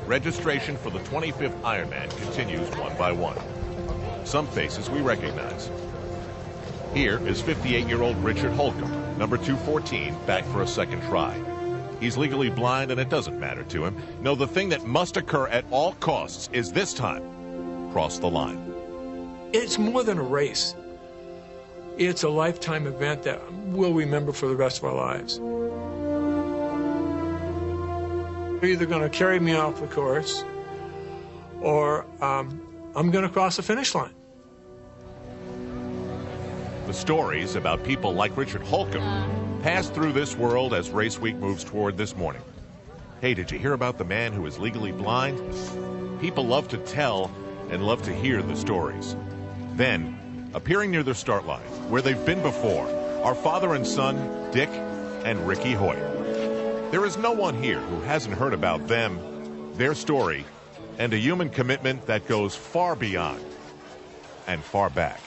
registration for the 25th Ironman continues one by one. Some faces we recognize. Here is 58-year-old Richard Holcomb, number 214, back for a second try. He's legally blind and it doesn't matter to him. No, the thing that must occur at all costs is this time, cross the line. It's more than a race. It's a lifetime event that we'll remember for the rest of our lives. They're either going to carry me off the course or I'm going to cross the finish line. The stories about people like Richard Holcomb pass through this world as race week moves toward this morning. Hey, did you hear about the man who is legally blind? People love to tell and love to hear the stories. Then, appearing near the start line, where they've been before, are father and son, Dick and Ricky Hoyt. There is no one here who hasn't heard about them, their story, and a human commitment that goes far beyond and far back.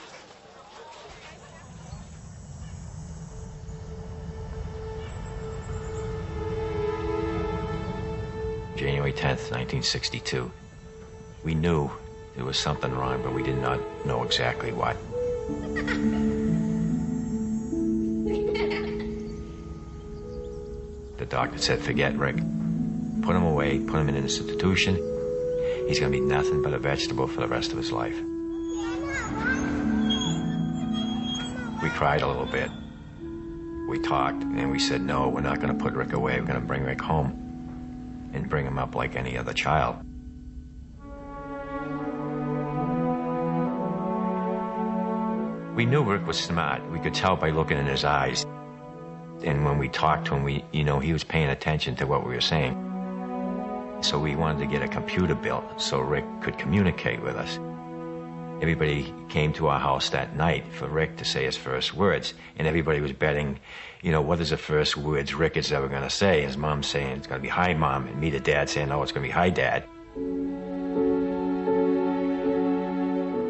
January 10th, 1962. We knew there was something wrong, but we did not know exactly what. The doctor said, forget Rick. Put him away, put him in an institution. He's going to be nothing but a vegetable for the rest of his life. We cried a little bit. We talked, and we said, no, we're not going to put Rick away. We're going to bring Rick home and bring him up like any other child. We knew Rick was smart. We could tell by looking in his eyes. And when we talked to him, he was paying attention to what we were saying. So we wanted to get a computer built so Rick could communicate with us. Everybody came to our house that night for Rick to say his first words. And everybody was betting, what is the first words Rick is ever going to say? His mom saying, it's going to be, hi, Mom. And me, the dad, saying, no, it's going to be, hi, Dad.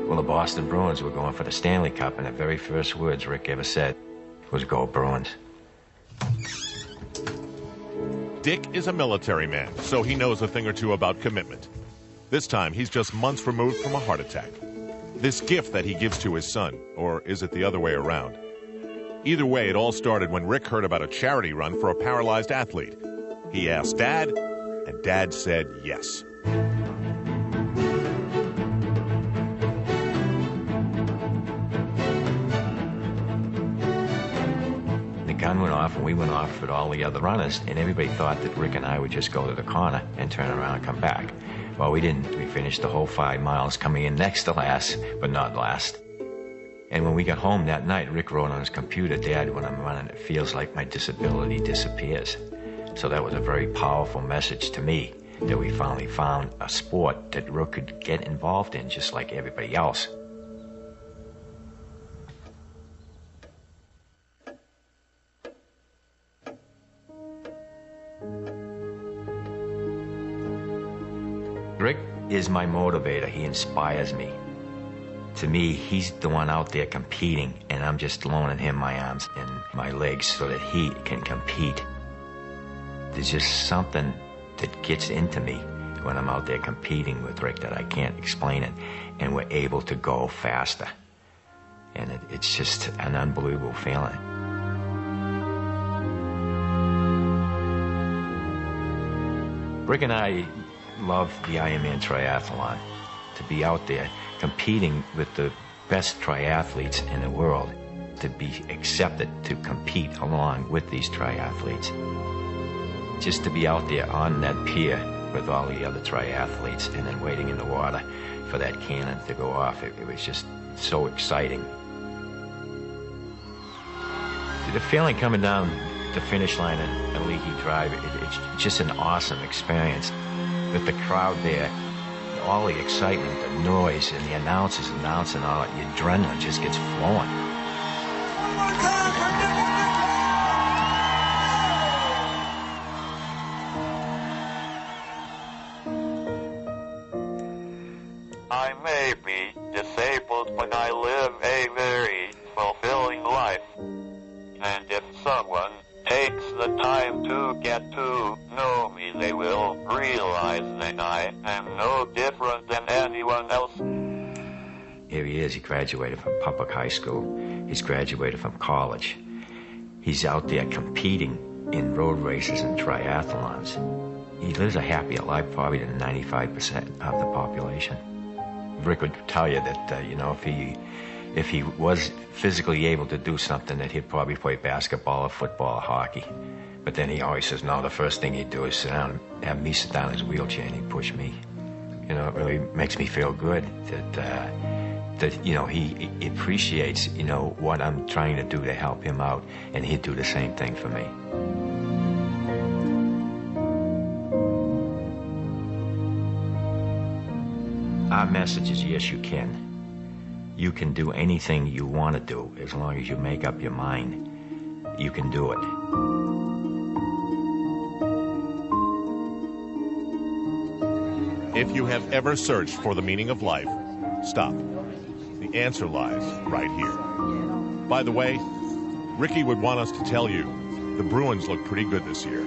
Well, the Boston Bruins were going for the Stanley Cup, and the very first words Rick ever said was, go Bruins. Dick is a military man, so he knows a thing or two about commitment. This time, he's just months removed from a heart attack. This gift that he gives to his son, or is it the other way around? Either way, it all started when Rick heard about a charity run for a paralyzed athlete. He asked Dad, and Dad said yes. The gun went off, and we went off with all the other runners, and everybody thought that Rick and I would just go to the corner and turn around and come back. Well, we didn't. We finished the whole 5 miles, coming in next to last, but not last. And when we got home that night, Rick wrote on his computer, Dad, when I'm running, it feels like my disability disappears. So that was a very powerful message to me, that we finally found a sport that Rick could get involved in just like everybody else. Rick is my motivator. He inspires me. To me, he's the one out there competing, and I'm just loaning him my arms and my legs so that he can compete. There's just something that gets into me when I'm out there competing with Rick that I can't explain it, and we're able to go faster. And it's just an unbelievable feeling. Rick and I love the Ironman triathlon, to be out there competing with the best triathletes in the world, to be accepted to compete along with these triathletes. Just to be out there on that pier with all the other triathletes and then waiting in the water for that cannon to go off, it was just so exciting. The feeling coming down the finish line at Leahy Drive, it's just an awesome experience. With the crowd there, all the excitement, the noise, and the announcers announcing, all your adrenaline just gets flowing. I may be disabled, but I live a very fulfilling life. And if someone takes the time to get to know me, they will realize that I am no different than anyone else. Here he is. He graduated from public high school. He's graduated from college. He's out there competing in road races and triathlons. He lives a happier life probably than 95% of the population. Rick would tell you that, you know, if he was physically able to do something, that he'd probably play basketball or football or hockey. But then he always says, no, the first thing he'd do is sit down, have me sit down in his wheelchair and he'd push me. You know, it really makes me feel good that you know, he appreciates, you know, what I'm trying to do to help him out, and he'd do the same thing for me. Our message is, yes, you can. You can do anything you want to do as long as you make up your mind. You can do it. If you have ever searched for the meaning of life, stop. The answer lies right here. By the way, Ricky would want us to tell you the Bruins look pretty good this year.